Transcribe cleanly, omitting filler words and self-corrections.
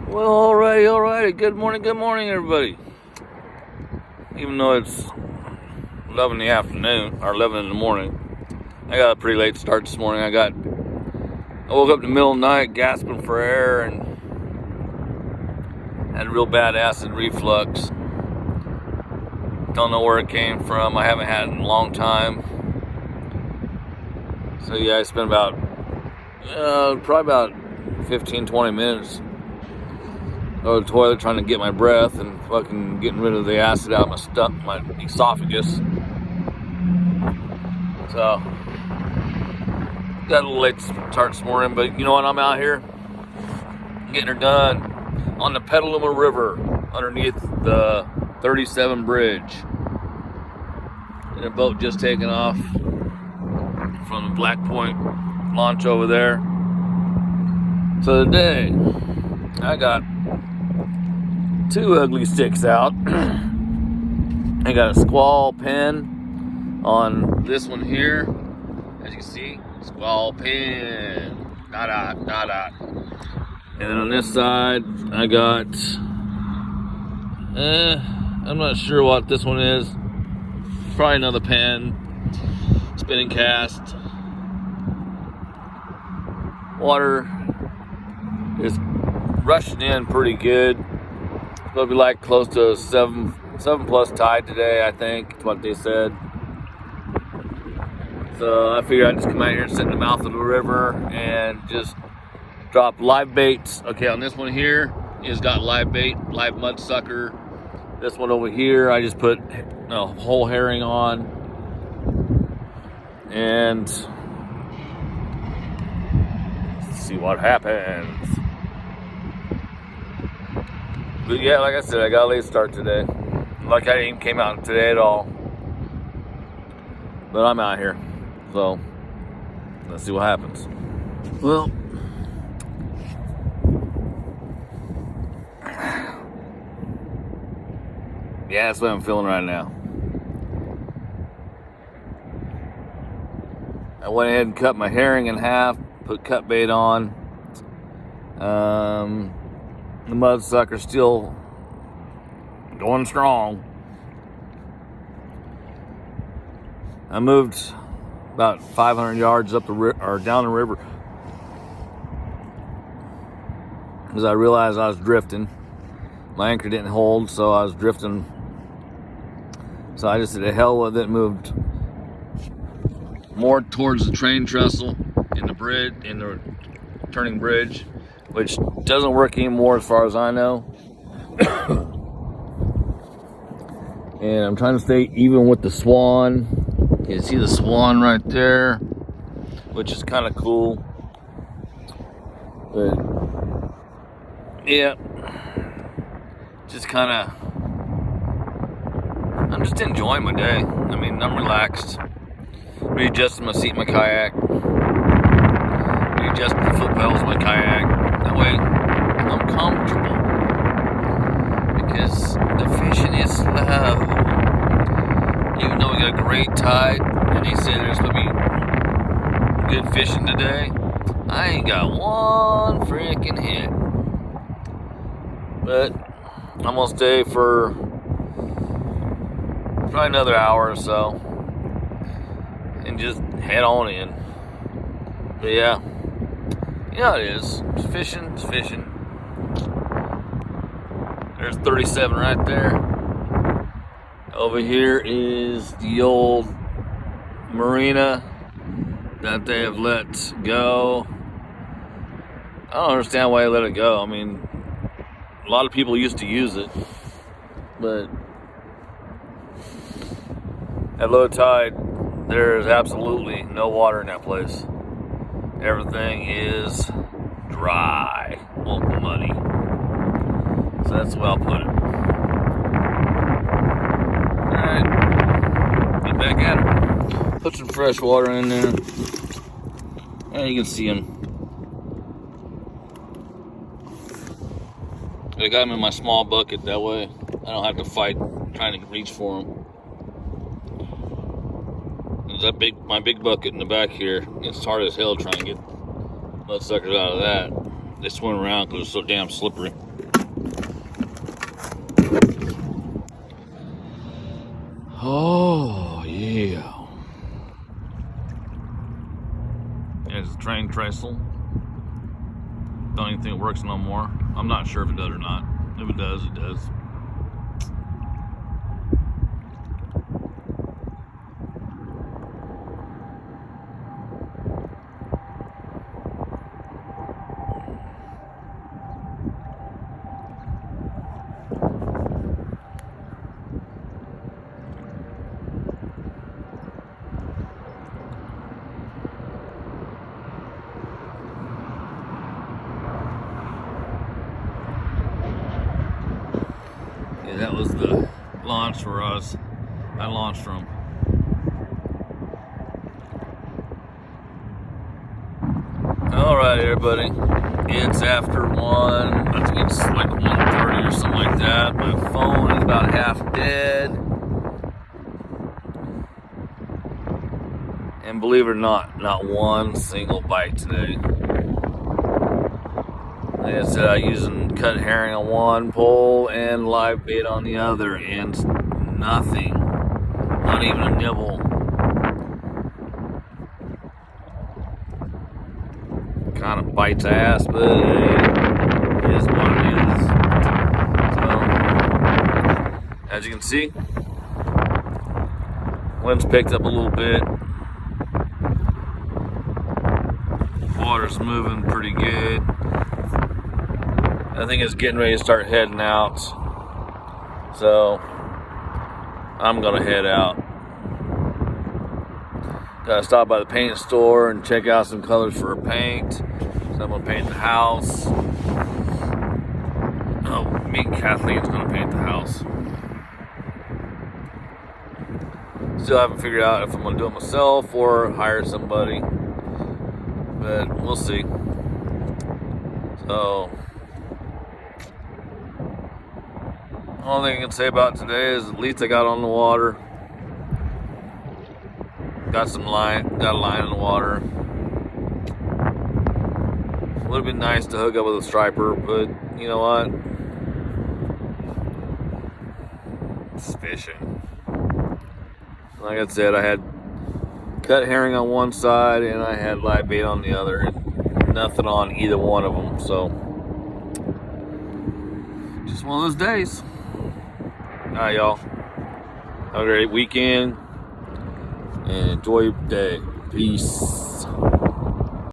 Well, alrighty. Good morning, everybody. Even though it's 11 in the afternoon, or 11 in the morning, I got a pretty late start this morning. I woke up in the middle of the night gasping for air and had a real bad acid reflux. Don't know where it came from. I haven't had it in a long time. So yeah, I spent probably about 15-20 minutes over the toilet trying to get my breath and fucking getting rid of the acid out of my esophagus. So got a little late start this morning, but you know what? I'm out here getting her done on the Petaluma River underneath the 37 bridge. And a boat just taking off from the Black Point launch over there. So today I got two ugly sticks out. I got a squall pen on this one here, as you can see, squall pen, dot. And then on this side, I got, I'm not sure what this one is. Probably another pen, spinning cast. Water is rushing in pretty good. It's going to be like close to 7 plus tide today, I think. That's what they said. So I figured I'd just come out here and sit in the mouth of the river and just drop live baits. Okay, on this one here, it's got live bait, live mud sucker. This one over here, I just put a whole herring on. And let's see what happens. But yeah, like I said, I got a late start today. Like I didn't even came out today at all. But I'm out here. So let's see what happens. Well, yeah, that's what I'm feeling right now. I went ahead and cut my herring in half, put cut bait on. The mud sucker's still going strong. I moved about 500 yards up or down the river because I realized I was drifting. My anchor didn't hold, so I was drifting. So I just said, "The hell with it," moved more towards the train trestle in the turning bridge, which doesn't work anymore as far as I know. And I'm trying to stay even with the swan. You can see the swan right there, which is kind of cool. But yeah, I'm just enjoying my day. I mean, I'm relaxed. Readjusting my seat in my kayak. Readjusting the foot pedals of my kayak. That way, I'm comfortable. Because the fishing is slow. Even though we got a great tide, and they say there's going to be good fishing today, I ain't got one freaking hit. But I'm going to stay for probably another hour or so and just head on in. But yeah, you know how it is. It's fishing. There's 37 right there. Over here is the old marina that they have let go. I don't understand why they let it go. I mean, a lot of people used to use it, but at low tide, there is absolutely no water in that place. Everything is dry, well, muddy. So that's the way I'll put it. Alright, get back at it. Put some fresh water in there. And you can see them. I got them in my small bucket, that way I don't have to fight trying to reach for them. There's my big bucket in the back here. It's hard as hell trying to get mud suckers out of that. They swim around because it's so damn slippery. Oh, yeah. It's a train trestle. Don't even think it works no more. I'm not sure if it does or not. If it does, it does. Yeah, that was the launch for us. I launched from. Alright, everybody. It's after 1. I think it's like 1:30 or something like that. My phone is about half dead. And believe it or not one single bite today. Like I said, I'm using cut herring on one pole and live bait on the other, and nothing. Not even a nibble. Kind of bites ass, but it is what it is. So, as you can see, wind's picked up a little bit. Water's moving pretty good. I think it's getting ready to start heading out. So, I'm gonna head out. Gotta stop by the paint store and check out some colors for a paint. So I'm gonna paint the house. Oh, me and Kathleen's gonna paint the house. Still haven't figured out if I'm gonna do it myself or hire somebody, but we'll see. So, only thing I can say about today is at least I got on the water. Got a line in the water. Would have been nice to hook up with a striper, but you know what? It's fishing. Like I said, I had cut herring on one side and I had live bait on the other, and nothing on either one of them. So, just one of those days. Alright, y'all. Have a great weekend and enjoy your day. Peace.